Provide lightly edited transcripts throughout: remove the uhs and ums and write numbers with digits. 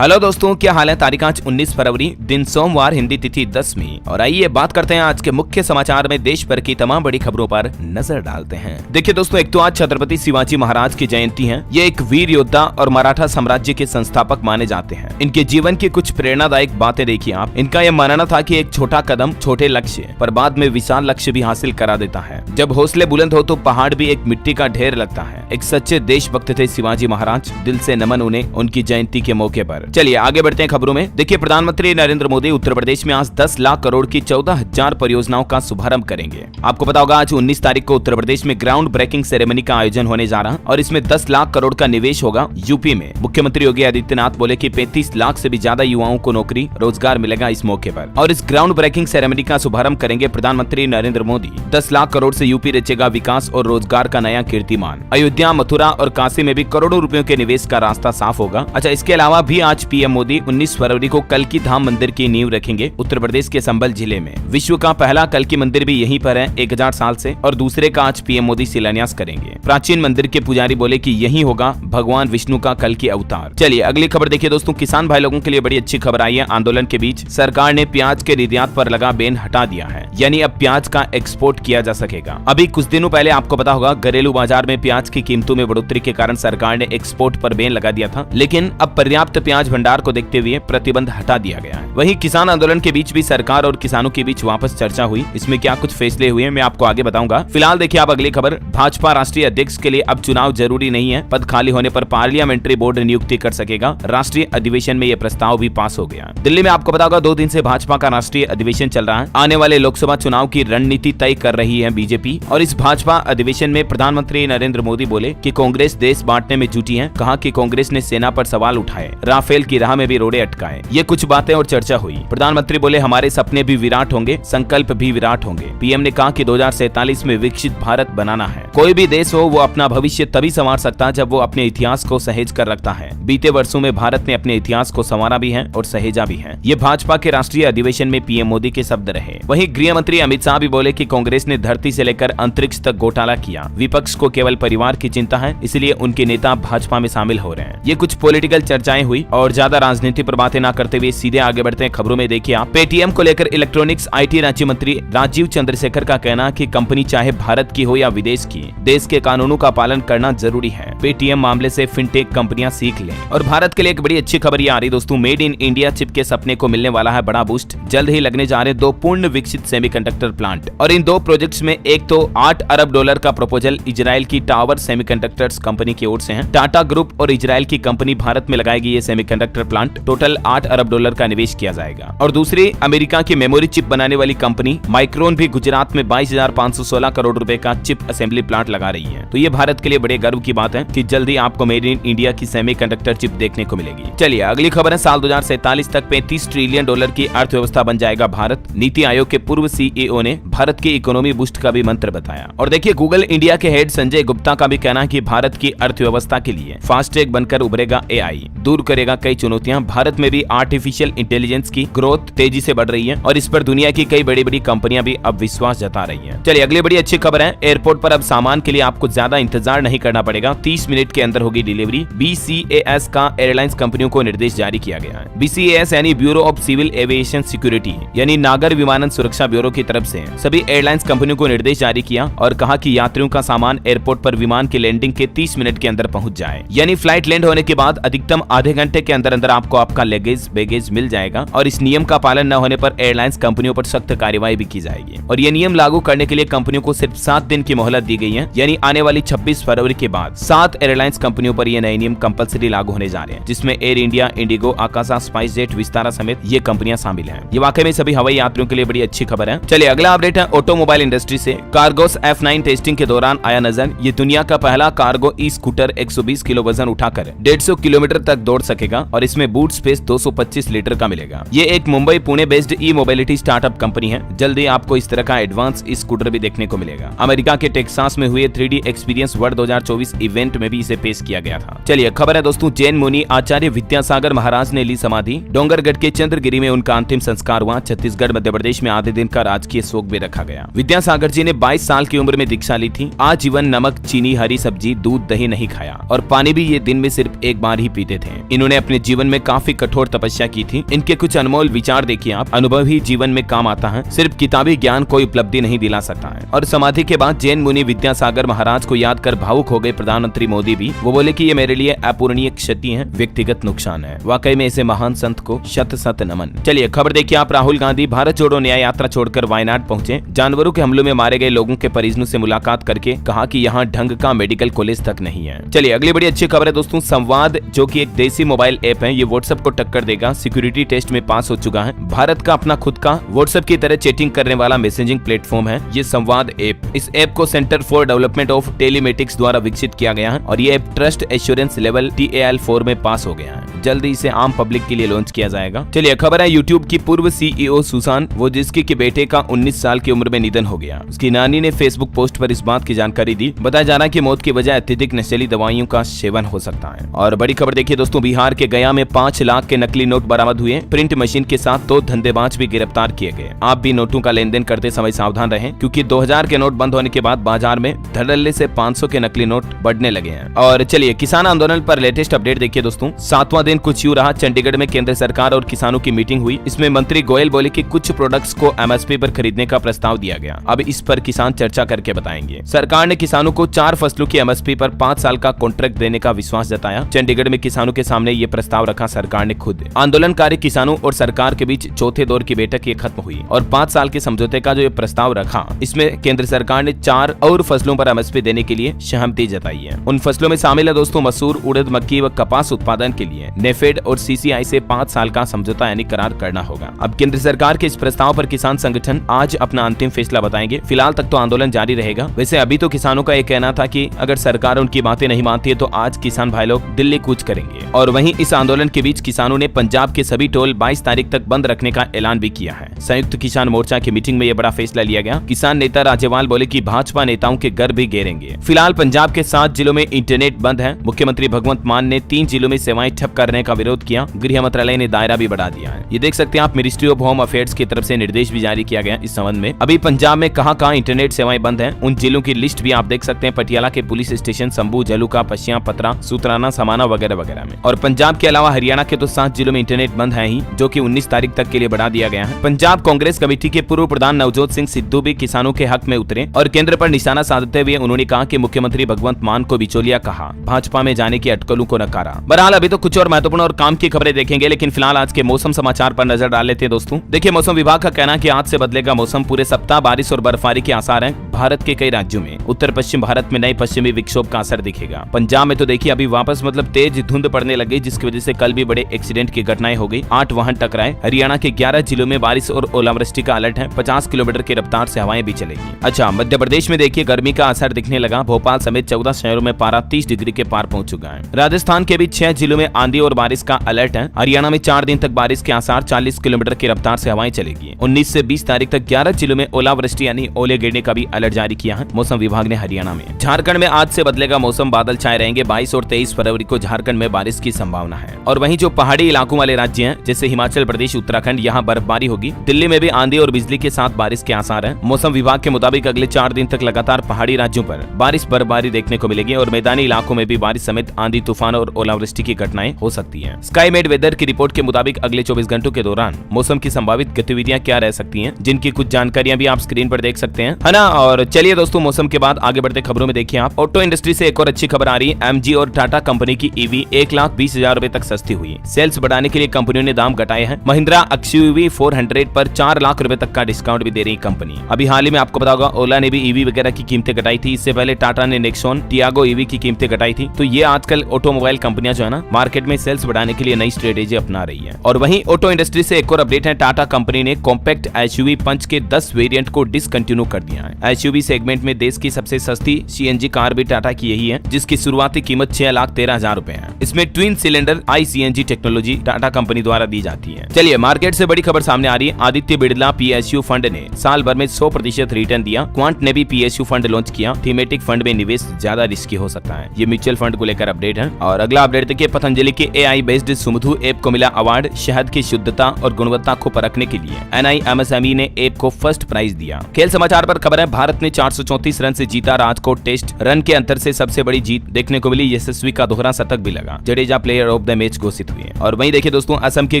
Hello दोस्तों, क्या हाल है। तारीख आज 19 फरवरी, दिन सोमवार, हिंदी तिथि 10वीं। और आइए बात करते हैं आज के मुख्य समाचार में देश भर की तमाम बड़ी खबरों पर नजर डालते हैं। देखिए दोस्तों, एक तो आज छत्रपति शिवाजी महाराज की जयंती है। ये एक वीर योद्धा और मराठा साम्राज्य के संस्थापक माने जाते हैं। इनके जीवन की कुछ प्रेरणादायक बातें देखिए आप। इनका यह मानना था कि एक छोटा कदम छोटे लक्ष्य पर बाद में विशाल लक्ष्य भी हासिल करा देता है। जब हौसले बुलंद हो तो पहाड़ भी एक मिट्टी का ढेर लगता है। एक सच्चे देशभक्त थे शिवाजी महाराज। दिल से नमन उन्हें उनकी जयंती के मौके पर। चलिए आगे बढ़ते हैं खबरों में। देखिए, प्रधानमंत्री नरेंद्र मोदी उत्तर प्रदेश में आज 10 लाख करोड़ की 14,000 परियोजनाओं का शुभारंभ करेंगे। आपको पता होगा आज 19 तारीख को उत्तर प्रदेश में ग्राउंड ब्रेकिंग सेरेमनी का आयोजन होने जा रहा है और इसमें 10 लाख करोड़ का निवेश होगा यूपी में। मुख्यमंत्री योगी आदित्यनाथ बोले कि 35 लाख से भी ज्यादा युवाओं को नौकरी रोजगार मिलेगा इस मौके पर। और इस ग्राउंड ब्रेकिंग सेरेमनी का शुभारंभ करेंगे प्रधानमंत्री नरेंद्र मोदी। 10 लाख करोड़ से यूपी रचेगा विकास और रोजगार का नया कीर्तिमान। अयोध्या, मथुरा और काशी में भी करोड़ों रुपयों के निवेश का रास्ता साफ होगा। अच्छा, इसके अलावा भी आज पीएम मोदी 19 फरवरी को कल्की धाम मंदिर की नींव रखेंगे उत्तर प्रदेश के संबल जिले में। विश्व का पहला कल्की मंदिर भी यहीं पर है 1000 साल से, और दूसरे का आज पीएम मोदी शिलान्यास करेंगे। प्राचीन मंदिर के पुजारी बोले कि यही होगा भगवान विष्णु का कल्की अवतार। चलिए अगली खबर देखिए दोस्तों, किसान भाई लोगों के लिए बड़ी अच्छी खबर आई है। आंदोलन के बीच सरकार ने प्याज के निर्यात पर लगा बैन हटा दिया है, यानी अब प्याज का एक्सपोर्ट किया जा सकेगा। अभी कुछ दिनों पहले आपको पता होगा घरेलू बाजार में प्याज की कीमतों में बढ़ोतरी के कारण सरकार ने एक्सपोर्ट पर बैन लगा दिया था, लेकिन अब पर्याप्त प्याज भंडार को देखते हुए प्रतिबंध हटा दिया गया है। वहीं किसान आंदोलन के बीच भी सरकार और किसानों के बीच वापस चर्चा हुई। इसमें क्या कुछ फैसले हुए मैं आपको आगे बताऊंगा। फिलहाल देखिए आप अगली खबर। भाजपा राष्ट्रीय अध्यक्ष के लिए अब चुनाव जरूरी नहीं है। पद खाली होने पर पार्लियामेंट्री बोर्ड नियुक्ति कर सकेगा। राष्ट्रीय अधिवेशन में यह प्रस्ताव भी पास हो गया। दिल्ली में आपको पता होगा 2 दिन से भाजपा का राष्ट्रीय अधिवेशन चल रहा है। आने वाले लोकसभा चुनाव की रणनीति तय कर रही है बीजेपी। और इस भाजपा अधिवेशन में प्रधानमंत्री नरेंद्र मोदी बोले कि कांग्रेस देश बांटने में जुटी है। कहा कि कांग्रेस ने सेना पर सवाल उठाए, राफेल की राह में भी रोड़े अटकाए। ये कुछ बातें और चर्चा हुई। प्रधानमंत्री बोले हमारे सपने भी विराट होंगे, संकल्प भी विराट होंगे। पीएम ने कहा कि 2047 में विकसित भारत बनाना है। कोई भी देश हो वो अपना भविष्य तभी संवार सकता है जब वो अपने इतिहास को सहेज कर रखता है। बीते वर्षों में भारत ने अपने इतिहास को संवारा भी है और सहेजा भी है। ये भाजपा के राष्ट्रीय अधिवेशन में पीएम मोदी के शब्द रहे। वहीं गृह मंत्री अमित शाह भी बोले कि कांग्रेस ने धरती से लेकर अंतरिक्ष तक घोटाला किया। विपक्ष को केवल परिवार की चिंता है, इसलिए उनके नेता भाजपा में शामिल हो रहे हैं। ये कुछ पॉलिटिकल चर्चाएं हुई और ज्यादा राजनीति पर बातें न करते हुए सीधे आगे बढ़ते हैं खबरों में। देखिए आप, पेटीएम को लेकर इलेक्ट्रॉनिक्स आईटी राज्य मंत्री राजीव चंद्रशेखर का कहना कि कंपनी चाहे भारत की हो या विदेश की, देश के कानूनों का पालन करना जरूरी है। पेटीएम मामले से फिनटेक कंपनियां सीख लें। और भारत के लिए एक बड़ी अच्छी खबर ये आ रही दोस्तों, मेड इन इंडिया चिप के सपने को मिलने वाला है बड़ा बूस्ट। जल्द ही लगने जा रहे 2 पूर्ण विकसित सेमीकंडक्टर प्लांट। और इन 2 प्रोजेक्ट्स में एक तो $8 अरब का प्रपोजल इजराइल की टावर सेमीकंडक्टर्स कंपनी की ओर से है। टाटा ग्रुप और इजराइल की कंपनी भारत में लगाएगी ये सेमीकंडक्टर प्लांट। टोटल $8 अरब का निवेश किया जाएगा। और दूसरी अमेरिका की मेमोरी चिप बनाने वाली कंपनी माइक्रोन भी गुजरात में 22,516 करोड़ रुपए का चिप असेंबली प्लांट लगा रही है। तो ये भारत के लिए बड़े गर्व की बात है कि जल्दी आपको मेड इन इंडिया की सेमीकंडक्टर चिप देखने को मिलेगी। चलिए अगली खबर है, साल 2047 तक $35 ट्रिलियन की अर्थव्यवस्था बन जाएगा भारत। नीति आयोग के पूर्व सीईओ ने भारत की इकोनॉमी बूस्ट का भी मंत्र बताया। और देखिए, गूगल इंडिया के हेड संजय गुप्ता का भी कहना है कि भारत की अर्थव्यवस्था के लिए फास्ट ट्रैक बनकर उभरेगा एआई, दूर करेगा कई चुनौतियां। भारत में भी आर्टिफिशियल इंटेलिजेंस की ग्रोथ तेजी से बढ़ रही है और इस पर दुनिया की कई बड़ी बड़ी कंपनियां भी अब विश्वास जता रही हैं। चलिए अगली बड़ी अच्छी खबर है, एयरपोर्ट पर अब सामान के लिए आपको ज्यादा इंतजार नहीं करना पड़ेगा। 30 मिनट के अंदर होगी डिलीवरी। BCAS का एयरलाइंस कंपनियों को निर्देश जारी किया गया है। BCAS यानी bureau of civil aviation security, यानी नागर विमानन सुरक्षा ब्यूरो की तरफ से सभी एयरलाइंस कंपनियों को निर्देश जारी किया और कहा कि यात्रियों का सामान एयरपोर्ट पर विमान के लैंडिंग के 30 मिनट के अंदर पहुंच जाए। यानी फ्लाइट लैंड होने के बाद अधिकतम आधे घंटे के अंदर अंदर आपको आपका बैगेज मिल जाएगा। और इस नियम का पालन न होने पर एयरलाइंस कंपनियों पर सख्त कार्रवाई भी की जाएगी। और ये नियम लागू करने के लिए कंपनियों को सिर्फ 7 दिन की मोहलत दी गई है। यानी आने वाली 26 फरवरी के बाद 7 एयरलाइंस कंपनियों पर ये नए नियम कंपलसरी लागू होने जा रहे हैं, जिसमें Air India, IndiGo, Akasa, SpiceJet, Vistara समेत ये कंपनियां शामिल हैं। ये वाकई में सभी हवाई यात्रियों के लिए बड़ी अच्छी खबर है। चलिए अगला अपडेट है ऑटोमोबाइल इंडस्ट्री से। कार्गोस F9 टेस्टिंग के दौरान आया नजर। ये दुनिया का पहला कार्गो ई स्कूटर 120 किलो वजन उठाकर 150 किलोमीटर तक दौड़ सकेगा और इसमें बूट स्पेस 225 लीटर का मिलेगा। ये एक मुंबई पुणे बेस्ड ई मोबिलिटी स्टार्टअप कंपनी है। जल्दी आपको इस तरह का एडवांस ई स्कूटर भी देखने को मिलेगा। अमेरिका के टेक्सास में हुए 3D एक्सपीरियंस वर्ल्ड 2024 इवेंट में भी इसे पेश किया गया था। चलिए खबर है दोस्तों, जैन मुनि आचार्य विद्यासागर महाराज ने ली समाधि। डोंगरगढ़ के चंद्रगिरी में उनका अंतिम संस्कार हुआ। छत्तीसगढ़ मध्य प्रदेश में आधे दिन का राजकीय शोक भी रखा गया। विद्यासागर जी ने 22 साल की उम्र में दीक्षा ली थी। आजीवन नमक, चीनी, हरी सब्जी, दूध, दही नहीं खाया और पानी भी ये दिन में सिर्फ एक बार ही पीते थे। इन्होंने अपने अपने जीवन में काफी कठोर तपस्या की थी। इनके कुछ अनमोल विचार देखिए आप, अनुभव ही जीवन में काम आता है, सिर्फ किताबी ज्ञान कोई उपलब्धि नहीं दिला सकता है। और समाधि के बाद जैन मुनि विद्यासागर महाराज को याद कर भावुक हो गए प्रधानमंत्री मोदी भी। वो बोले कि ये मेरे लिए अपूरणीय क्षति है, व्यक्तिगत नुकसान है। वाकई में ऐसे महान संत को शत शत नमन। चलिए खबर देखिए आप, राहुल गांधी भारत जोड़ो न्याय यात्रा छोड़कर वायनाड पहुंचे। जानवरों के हमलों में मारे गए लोगों के परिजनों से मुलाकात करके कहा कि यहाँ ढंग का मेडिकल कॉलेज तक नहीं है। चलिए अगली बड़ी अच्छी खबर है दोस्तों, संवाद जो कि एक देसी मोबाइल ऐप है, ये व्हाट्सएप को टक्कर देगा, सिक्योरिटी टेस्ट में पास हो चुका है। भारत का अपना खुद का व्हाट्सएप की तरह चैटिंग करने वाला मैसेजिंग प्लेटफॉर्म है ये संवाद ऐप। इस ऐप को centre for development of telematics द्वारा विकसित किया गया है और ये app trust assurance level TAL4 में पास हो गया है। जल्दी इसे आम पब्लिक के लिए लॉन्च किया जाएगा। चलिए खबर है यूट्यूब की पूर्व CEO सुसान, वो जिसकी के बेटे का 19 साल की उम्र में निधन हो गया। उसकी नानी ने फेसबुक पोस्ट पर इस बात की जानकारी दी। बताया जा रहा है कि मौत की वजह अत्यधिक नशीली दवाइयों का सेवन हो सकता है। और बड़ी खबर देखिए दोस्तों, बिहार के गया में 5 लाख के नकली नोट बरामद हुए। प्रिंट मशीन के साथ 2 धंधेबाज भी गिरफ्तार किए गए। आप भी नोटों का लेन देन करते समय सावधान रहें, क्योंकि 2000 के नोट बंद होने के बाद बाजार में धड़ल्ले से 500 के नकली नोट बढ़ने लगे हैं। और चलिए किसान आंदोलन पर लेटेस्ट अपडेट देखिए दोस्तों, 7वां दिन कुछ यूं रहा। चंडीगढ़ में केंद्र सरकार और किसानों की मीटिंग हुई। इसमें मंत्री गोयल बोले कि कुछ प्रोडक्ट्स को MSP पर खरीदने का प्रस्ताव दिया गया। अब इस पर किसान चर्चा करके बताएंगे। सरकार ने किसानों को 4 फसलों की MSP पर 5 साल का कॉन्ट्रैक्ट देने का विश्वास जताया। चंडीगढ़ में किसानों के सामने ये प्रस्ताव रखा सरकार ने खुद। आंदोलनकारी किसानों और सरकार के बीच चौथे दौर की बैठक ये खत्म हुई और 5 साल के समझौते का जो ये प्रस्ताव रखा, इसमें केंद्र सरकार ने 4 और फसलों पर MSP देने के लिए सहमति जताई है। उन फसलों में शामिल है दोस्तों मसूर, उड़द, मक्की व कपास उत्पादन के लिए नेफेड और CCI से 5 साल का समझौता यानी करार करना होगा। अब केंद्र सरकार के इस प्रस्ताव पर किसान संगठन आज अपना अंतिम फैसला बताएंगे। फिलहाल तक तो आंदोलन जारी रहेगा। वैसे अभी तो किसानों का ये कहना था कि अगर सरकार उनकी बातें नहीं मानती है तो आज किसान भाई लोग दिल्ली कूच करेंगे। और वहीं इस आंदोलन के बीच किसानों ने पंजाब के सभी टोल 22 तारीख तक बंद रखने का ऐलान भी किया है। संयुक्त किसान मोर्चा की मीटिंग में यह बड़ा फैसला लिया गया। किसान नेता राज्यपाल बोले कि भाजपा नेताओं के घर भी घेरेंगे। फिलहाल पंजाब के 7 जिलों में इंटरनेट बंद है। मुख्यमंत्री भगवंत मान ने 3 जिलों में सेवाएं ठप करने का विरोध किया। गृह मंत्रालय ने दायरा भी बढ़ा दिया है। ये देख सकते हैं आप, मिनिस्ट्री ऑफ होम अफेयर्स की तरफ से निर्देश भी जारी किया गया इस संबंध में। अभी पंजाब में कहां इंटरनेट सेवाएं बंद हैं, उन जिलों की लिस्ट भी आप देख सकते हैं। पटियाला के पुलिस स्टेशन, संबू, जलुका, पशिया, पतरा, सूत्राना, समाना वगैरह वगैरह में। और पंजाब के अलावा हरियाणा के तो 7 जिलों में इंटरनेट बंद है ही, जो कि 19 तारीख तक के लिए बढ़ा दिया गया है। पंजाब कांग्रेस कमेटी के पूर्व प्रधान नवजोत सिंह सिद्धू भी किसानों के हक में उतरे और केंद्र पर निशाना साधते हुए उन्होंने कहा कि मुख्यमंत्री भगवंत मान को बिचौलिया कहा, भाजपा में जाने की अटकलों को नकारा। बहरहाल अभी तो कुछ और महत्वपूर्ण और काम की खबरें देखेंगे, लेकिन फिलहाल आज के मौसम समाचार पर नजर डाल लेते हैं दोस्तों। देखिए मौसम विभाग का कहना है कि आज से बदलेगा मौसम। पूरे सप्ताह बारिश और बर्फबारी के आसार हैं भारत के कई राज्यों में। उत्तर पश्चिम भारत में नए पश्चिमी विक्षोभ का असर दिखेगा। पंजाब में तो देखिए अभी वापस तेज धुंध पड़ने लगी, जिसकी वजह से कल भी बड़े एक्सीडेंट की घटनाएं हो गई। 8 वाहन टकराए। हरियाणा के 11 जिलों में बारिश और ओलावृष्टि का अलर्ट है। 50 किलोमीटर की रफ्तार से हवाएं भी चलेगी। अच्छा, मध्य प्रदेश में देखिए गर्मी का असर दिखने लगा। भोपाल समेत 14 शहरों में पारा 30 डिग्री के पार पहुंच चुका है। राजस्थान के भी 6 जिलों में आंधी और बारिश का अलर्ट है। हरियाणा में 4 दिन तक बारिश के आसार, 40 किलोमीटर की रफ्तार से हवाएं चलेगी। 19 से 20 तारीख तक 11 जिलों में ओलावृष्टि यानी ओले गिरने का भी अलर्ट जारी किया है मौसम विभाग ने हरियाणा में। झारखंड में आज से बदलेगा मौसम, बादल छाए रहेंगे। 22 और 23 फरवरी को झारखंड में बारिश की संभावना है। और वहीं जो पहाड़ी इलाकों वाले राज्य हैं जैसे हिमाचल प्रदेश, उत्तराखंड, यहाँ बर्फबारी होगी। दिल्ली में भी आंधी और बिजली के साथ बारिश के आसार है। मौसम विभाग के मुताबिक अगले 4 दिन तक लगातार पहाड़ी राज्यों पर बारिश बर्फबारी देखने को मिलेगी और मैदानी इलाकों में भी बारिश समेत आंधी, तूफान और ओलावृष्टि की घटनाएं हो सकती है। स्काई मेड वेदर की रिपोर्ट के मुताबिक अगले 24 घंटों के दौरान मौसम की संभावित गतिविधियां क्या रह सकती हैं, जिनकी कुछ जानकारियां भी आप स्क्रीन पर देख सकते हैं, है ना। और चलिए दोस्तों, मौसम के बाद आगे बढ़ते खबरों में देखिए आप, ऑटो इंडस्ट्री से एक और अच्छी खबर आ रही है। MG और टाटा कंपनी की EV 1,20,000 रुपए तक सस्ती हुई। सेल्स बढ़ाने के लिए कंपनियों ने दाम घटाए हैं। महिंद्रा XUV 400 पर 4 लाख रुपए तक का डिस्काउंट भी दे रही कंपनी। अभी हाल ही में आपको पता होगा ओला ने भी EV वगैरह की कीमतें घटाई थी। इससे पहले टाटा ने नेक्सॉन, टियागो EV की कीमतें घटाई थी। तो ये आजकल ऑटोमोबाइल कंपनियां जो है ना, मार्केट में सेल्स बढ़ाने के लिए नई स्ट्रेटेजी अपना रही है। और वहीं ऑटो इंडस्ट्री से एक और अपडेट है। टाटा कंपनी ने कॉम्पैक्ट SUV पंच के 10 वेरिएंट को डिसकंटिन्यू कर दिया है। SUV सेगमेंट में देश की सबसे सस्ती CNG कार भी टाटा की यही है, जिसकी शुरुआती कीमत 6,13,000 रुपए है। इसमें twin cylinder ICNG technology Tata company द्वारा दी जाती है। चलिए मार्केट से बड़ी खबर सामने आ रही है। आदित्य बिड़ला PSU फंड ने साल भर में 100% रिटर्न दिया। क्वांट ने भी PSU फंड लॉन्च किया। थीमेटिक फंड में निवेश ज्यादा रिस्की हो सकता है। ये म्यूचुअल फंड को लेकर अपडेट है। और अगला अपडेट देखिए, पतंजलि के AI बेस्ड सुमधु ऐप को मिला अवार्ड। शहद की शुद्धता और गुणवत्ता को परखने के लिए NIMSME ने ऐप को फर्स्ट प्राइज दिया। खेल समाचार पर खबर है, भारत ने 434 रन से जीता राजकोट टेस्ट। रन के अंतर से सबसे बड़ी जीत देखने को मिली। यशस्वी का दोहरा शतक भी लगा। Jadeja player of the match घोषित हुए। और वहीं देखिए दोस्तों, असम के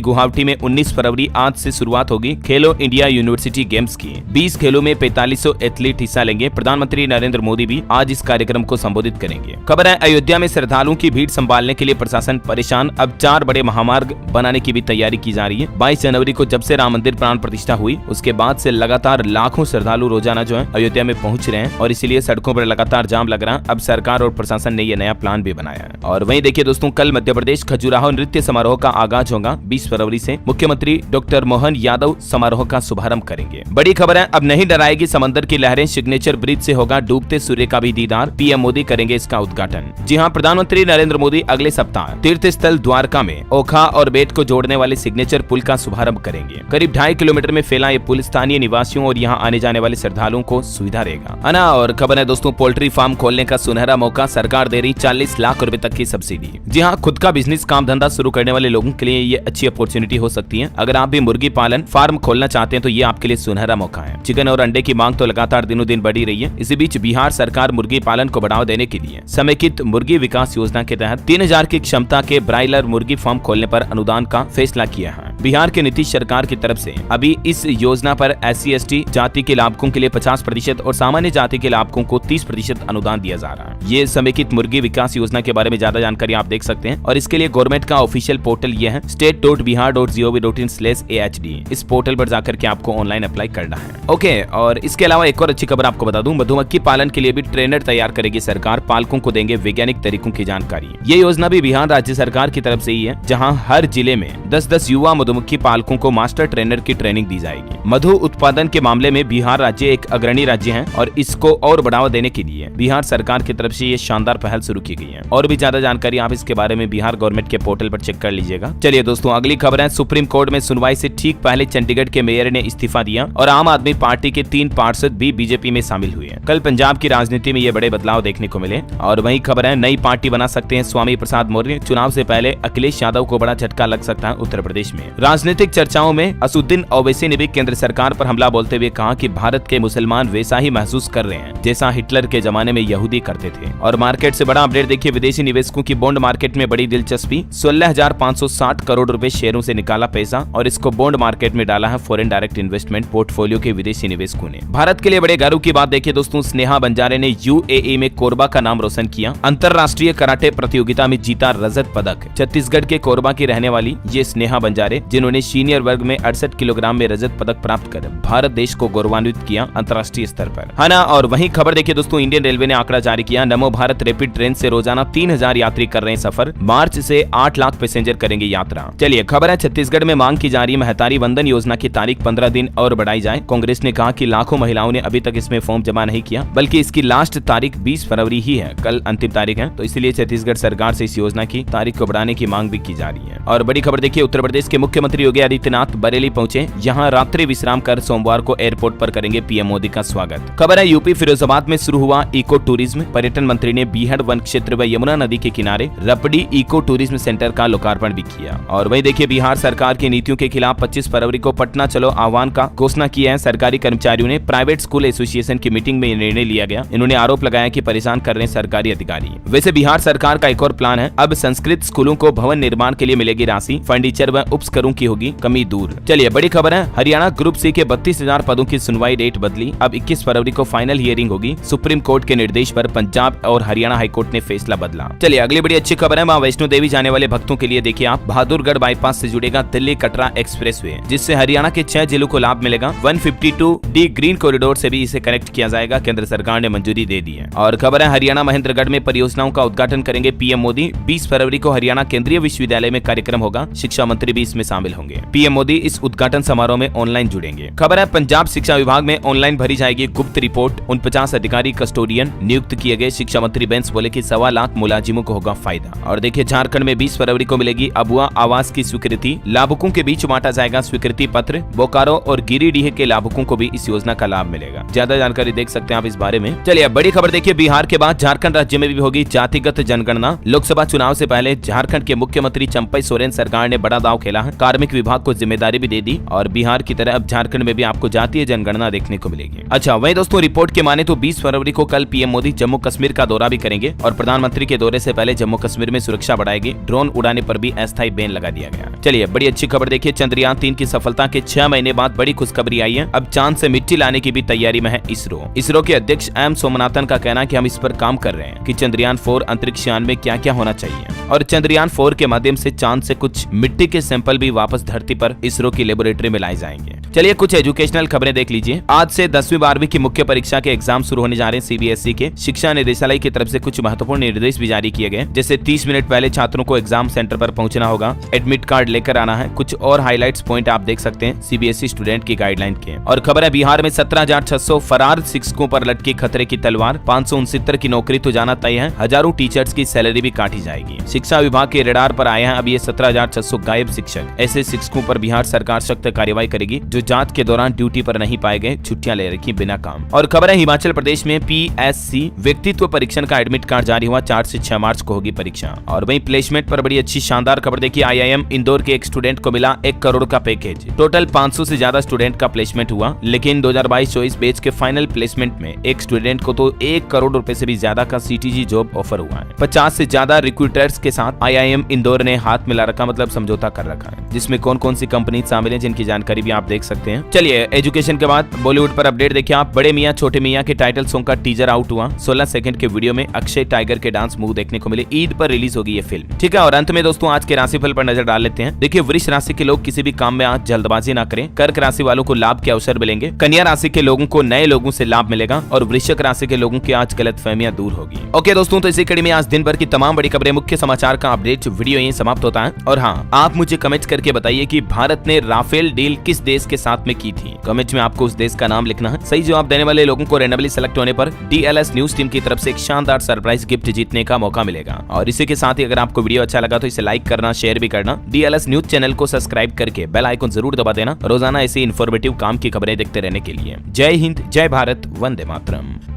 गुवाहाटी में 19 फरवरी आज से शुरुआत होगी खेलो इंडिया यूनिवर्सिटी गेम्स की। 20 खेलों में 4500 एथलीट हिस्सा लेंगे। प्रधानमंत्री नरेंद्र मोदी भी आज इस कार्यक्रम को संबोधित करेंगे। खबर है, अयोध्या में श्रद्धालुओं की भीड़ संभालने के लिए प्रशासन परेशान। अब 4 बड़े महामार्ग बनाने की भी तैयारी की जा रही है। 22 जनवरी को जब से राम मंदिर प्राण प्रतिष्ठा हुई, उसके बाद से लगातार लाखों श्रद्धालु रोजाना जो है अयोध्या में पहुंच रहे हैं और इसीलिए सड़कों पर लगातार जाम लग रहा है। अब सरकार और प्रशासन ने यह नया प्लान भी बनाया है। और वहीं देखिए दोस्तों, कल मध्य प्रदेश खजुराहो नृत्य समारोह का आगाज होगा। 20 फरवरी से मुख्यमंत्री डॉक्टर मोहन यादव समारोह का शुभारंभ करेंगे। बड़ी खबर है, अब नहीं डराएगी समंदर की लहरें। सिग्नेचर ब्रिज से होगा डूबते सूर्य का भी दीदार। पीएम मोदी करेंगे इसका उद्घाटन। जी हां, प्रधानमंत्री नरेंद्र मोदी अगले सप्ताह तीर्थ स्थल द्वारका में ओखा और बेट को जोड़ने वाले सिग्नेचर पुल का शुभारंभ करेंगे। करीब 2.5 किलोमीटर में फैला ये पुल स्थानीय निवासियों और यहाँ आने जाने वाले श्रद्धालुओं को सुविधा रहेगा, है ना। और खबर है दोस्तों, पोल्ट्री फार्म खोलने का सुनहरा मौका। सरकार दे रही 40 लाख रुपए तक की सब्सिडी। जी हाँ, खुद का बिजनेस काम धंधा शुरू करने वाले लोगों के लिए ये अच्छी अपॉर्चुनिटी हो सकती है। अगर आप भी मुर्गी पालन फार्म खोलना चाहते हैं तो ये आपके लिए सुनहरा मौका है। चिकन और अंडे की मांग तो लगातार दिनों दिन बढ़ी रही है। इसी बीच बिहार सरकार मुर्गी पालन को बढ़ावा देने के लिए समेकित मुर्गी विकास योजना के तहत 3000 की क्षमता के ब्रायलर मुर्गी फार्म खोलने पर अनुदान का फैसला किया है। बिहार के नीतीश सरकार की तरफ से अभी इस योजना पर SC/ST जाति के लाभुकों के लिए 50% और सामान्य जाति के लाभुकों को 30% अनुदान दिया जा रहा है। ये समेकित मुर्गी विकास योजना के बारे में ज्यादा जानकारी आप देख सकते हैं और इसके लिए गवर्नमेंट का ऑफिशियल पोर्टल ये है state.bihar.gov.in/AHD। इस पोर्टल पर जाकर के आपको ऑनलाइन अप्लाई करना है। ओके, और इसके अलावा एक और अच्छी खबर आपको बता दूं, मधुमक्खी पालन के लिए भी ट्रेनर तैयार करेगी सरकार। पालकों को देंगे वैज्ञानिक तरीकों की जानकारी। ये योजना भी बिहार राज्य सरकार की तरफ से ही है, जहाँ हर जिले में 10-10 युवा मधुमक्खी पालकों को मास्टर ट्रेनर की ट्रेनिंग दी जाएगी। मधु उत्पादन के मामले में बिहार राज्य एक अग्रणी राज्य है और इसको और बढ़ावा देने के लिए बिहार सरकार की तरफ से ये शानदार पहल शुरू की गई है। और भी ज्यादा जानकारी आप इसके बारे में बिहार गवर्नमेंट के पोर्टल पर चेक कर लीजिएगा। चलिए दोस्तों, अगली खबर है, सुप्रीम कोर्ट में सुनवाई से ठीक पहले चंडीगढ़ के मेयर ने इस्तीफा दिया और आम आदमी पार्टी के 3 पार्षद भी बीजेपी में शामिल हुए। कल पंजाब की राजनीति में ये बड़े बदलाव देखने को मिले। और वही खबर है, नई पार्टी बना सकते हैं स्वामी प्रसाद मौर्य। चुनाव से पहले अखिलेश यादव को बड़ा झटका लग सकता है उत्तर प्रदेश में। राजनीतिक चर्चाओं में असुद्दीन ओवैसी ने भी केंद्र सरकार पर हमला बोलते हुए कहा कि भारत के मुसलमान वैसा ही महसूस कर रहे हैं जैसा हिटलर के जमाने में यहूदी करते थे। और मार्केट से बड़ा अपडेट देखिए, विदेशी निवेशकों की बॉन्ड मार्केट में बड़ी दिलचस्पी। 16,560 करोड़ रुपए शेयरों से निकाला पैसा और इसको बॉन्ड मार्केट में डाला है फॉरेन डायरेक्ट इन्वेस्टमेंट पोर्टफोलियो के विदेशी निवेशकों ने। भारत के लिए बड़े गर्व की बात देखिए दोस्तों, स्नेहा बंजारे ने UAE में कोरबा का नाम रोशन किया। अंतरराष्ट्रीय कराटे प्रतियोगिता में जीता रजत पदक। छत्तीसगढ़ के कोरबा की रहने वाली ये स्नेहा बंजारे, जिन्होंने सीनियर वर्ग में 68 किलोग्राम में रजत पदक प्राप्त कर भारत देश को गौरवान्वित किया अंतर्राष्ट्रीय स्तर पर, है ना। और वहीं खबर देखिए दोस्तों, इंडियन रेलवे ने आंकड़ा जारी किया। नमो भारत रैपिड ट्रेन से रोजाना 3000 यात्री कर रहे हैं सफर। मार्च से 8 लाख पैसेंजर करेंगे यात्रा। चलिए, खबर है, छत्तीसगढ़ में मांग की जा रही महतारी वंदन योजना की तारीख 15 दिन और बढ़ाई जाए। कांग्रेस ने कहा कि लाखों महिलाओं ने अभी तक इसमें फॉर्म जमा नहीं किया, बल्कि इसकी लास्ट तारीख 20 फरवरी ही है। कल अंतिम तारीख है, तो इसलिए छत्तीसगढ़ सरकार से इस योजना की तारीख को बढ़ाने की मांग भी की जा रही है। और बड़ी खबर देखिए, उत्तर प्रदेश के मुख्यमंत्री योगी आदित्यनाथ बरेली पहुंचे। यहाँ रात्रि विश्राम कर सोमवार को एयरपोर्ट पर करेंगे पीएम मोदी का स्वागत। खबर है, यूपी फिरोजाबाद में शुरू हुआ इको टूरिज्म। पर्यटन मंत्री ने बीहड़ वन क्षेत्र व यमुना नदी के किनारे रपड़ी इको टूरिज्म सेंटर का लोकार्पण भी किया। और वही देखिए, बिहार सरकार की नीतियों के खिलाफ 25 फरवरी को पटना चलो आह्वान का घोषणा किया है सरकारी कर्मचारियों ने। प्राइवेट स्कूल एसोसिएशन की मीटिंग में निर्णय लिया गया। इन्होंने आरोप लगाया कि परेशान कर रहे हैं सरकारी अधिकारी। वैसे बिहार सरकार का एक और प्लान है, अब संस्कृत स्कूलों को भवन निर्माण के लिए मिलेगी राशि। फर्नीचर व उपकरणों की होगी कमी दूर। चलिए, बड़ी खबर है, हरियाणा ग्रुप सी के 32,000 पदों की सुनवाई डेट बदली। अब 21 फरवरी को फाइनल हियरिंग होगी। सुप्रीम कोर्ट के निर्देश पर पंजाब और हरियाणा हाईकोर्ट ने फैसला बदला। चलिए, अगली बड़ी अच्छी खबर है, मां वैष्णो देवी जाने वाले भक्तों के लिए देखिए आप, बहादुरगढ़ बाईपास से जुड़ेगा दिल्ली कटरा एक्सप्रेसवे, जिससे हरियाणा के 6 जिलों को लाभ मिलेगा। 152D ग्रीन कॉरिडोर से भी इसे कनेक्ट किया जाएगा। केंद्र सरकार ने मंजूरी दे दी है। और खबर है, हरियाणा महेंद्रगढ़ में परियोजनाओं का उद्घाटन करेंगे पीएम मोदी। 20 फरवरी को हरियाणा केंद्रीय विश्वविद्यालय में कार्यक्रम होगा। शिक्षा मंत्री भी इसमें शामिल होंगे। पीएम मोदी इस उद्घाटन समारोह में ऑनलाइन जुड़ेंगे। खबर है, पंजाब शिक्षा विभाग में ऑनलाइन भरी जाएगी गुप्त रिपोर्ट। 49 अधिकारी कस्टोडियन नियुक्त किए गए। शिक्षा मंत्री बेंस बोले कि 1.25 लाख मुलाजिमों को होगा फायदा। और देखिए, झारखंड में 20 फरवरी को मिलेगी अबुआ आवास की स्वीकृति। लाभुकों के बीच बांटा जाएगा स्वीकृति पत्र। बोकारो और गिरिडीह के लाभुकों को भी इस योजना का लाभ मिलेगा। ज्यादा जानकारी देख सकते हैं आप इस बारे में। चलिए, बड़ी खबर देखिए, बिहार के बाद झारखंड राज्य में भी होगी जातिगत जनगणना। लोकसभा चुनाव से पहले झारखंड के मुख्यमंत्री चंपई सोरेन सरकार ने बड़ा दांव खेला है। कार्मिक विभाग को जिम्मेदारी भी दे दी और बिहार की तरह अब झारखंड में भी आपको जातीय जनगणना देखने को मिलेगी। अच्छा, वहीं दोस्तों रिपोर्ट के माने तो 20 फरवरी को कल पीएम मोदी जम्मू कश्मीर का दौरा भी करेंगे और प्रधानमंत्री के दौरे से पहले जम्मू कश्मीर में सुरक्षा बढ़ाएगी। ड्रोन उड़ाने पर भी अस्थायी बैन लगा दिया गया। चलिए बड़ी अच्छी खबर देखिए, चंद्रयान 3 की सफलता के 6 महीने बाद बड़ी खुशखबरी आई है। अब चांद से मिट्टी लाने की भी तैयारी में है इसरो के अध्यक्ष एम सोमनाथन का कहना है कि हम इस पर काम कर रहे हैं कि चंद्रयान 4 अंतरिक्ष यान में क्या क्या होना चाहिए और चंद्रयान 4 के माध्यम से चांद से कुछ मिट्टी के सैंपल भी वापस धरती पर इसरो की लेबोरेटरी में लाए जाएंगे। चलिए कुछ एजुकेशनल खबरें देख लीजिए। आज से 10वीं 12वीं की मुख्य परीक्षा के एग्जाम शुरू होने जा रहे हैं सीबीएसई के। शिक्षा निदेशालय की तरफ से कुछ महत्वपूर्ण निर्देश भी जारी किए गए, जैसे 30 मिनट पहले छात्रों को एग्जाम सेंटर पर पहुंचना होगा, एडमिट कार्ड लेकर आना है। कुछ और हाईलाइट्स पॉइंट आप देख सकते हैं सीबीएसई स्टूडेंट की गाइडलाइन के। और खबर है बिहार में 17,600 फरार शिक्षकों पर लटकी खतरे की तलवार, 569 की नौकरी तो जाना तय है, हजारों टीचर्स की सैलरी भी काटी जाएगी। शिक्षा विभाग के रेडार पर आए हैं अब ये 17,600 गायब शिक्षक। ऐसे शिक्षकों पर बिहार सरकार सख्त कार्रवाई करेगी जो जांच के दौरान ड्यूटी पर नहीं पाए गए, छुट्टियां ले रखी बिना काम। और खबर है हिमाचल प्रदेश में पीएससी व्यक्तित्व परीक्षण का एडमिट कार्ड जारी हुआ, 4 से 6 मार्च को होगी परीक्षा। और वहीं प्लेसमेंट पर बड़ी अच्छी शानदार खबर देखिए, आईआईएम इंदौर के एक स्टूडेंट को मिला 1 करोड़ का पैकेज। टोटल 500 से ज्यादा स्टूडेंट का प्लेसमेंट हुआ, लेकिन 2022-24 बैच के फाइनल प्लेसमेंट में एक स्टूडेंट को तो 1 करोड़ रुपए से भी ज्यादा का सीटीजी जॉब ऑफर हुआ है। 50 से ज्यादा रिक्रूटर्स के साथ आईआईएम इंदौर ने हाथ मिला रखा, मतलब समझौता कर रखा है, जिसमें कौन कौन सी कंपनी शामिल है जिनकी जानकारी भी आप देख सकते हैं। चलिए एजुकेशन के बाद बॉलीवुड पर अपडेट देखिए आप। बड़े मियां छोटे मियां के टाइटल सॉन्ग का टीजर आउट हुआ। 16 सेकंड के वीडियो में अक्षय टाइगर के डांस मूव देखने को मिले। ईद पर रिलीज होगी ये फिल्म, ठीक है। और अंत में दोस्तों आज के राशिफल पर नजर डाल लेते हैं। देखिए वृष राशि के लोग किसी भी काम में आज जल्दबाजी ना करें। कर्क राशि वालों को लाभ के अवसर मिलेंगे। कन्या राशि के लोगों को नए लोगों से लाभ मिलेगा और वृश्चिक राशि के लोगों की आज गलतफहमियां दूर होगी। ओके दोस्तों, तो इसी कड़ी में आज दिन भर की तमाम बड़ी खबरें, मुख्य समाचार का अपडेट वीडियो यहीं समाप्त होता है। और हाँ, आप मुझे कमेंट करके बताइए कि भारत ने राफेल डील किस देश के साथ में की थी। कमेंट में आपको उस देश का नाम लिखना है। सही जवाब देने वाले लोगों को रैंडमली सेलेक्ट होने पर डीएलएस न्यूज टीम की तरफ से एक शानदार सरप्राइज गिफ्ट जीतने का मौका मिलेगा। और इसी के साथ ही अगर आपको वीडियो अच्छा लगा तो इसे लाइक करना, शेयर भी करना। डीएलएस न्यूज चैनल को सब्सक्राइब करके बेल आइकन जरूर दबा देना रोजाना ऐसी इन्फॉर्मेटिव काम की खबरें देखते रहने के लिए। जय हिंद, जय भारत, वंदे मातरम।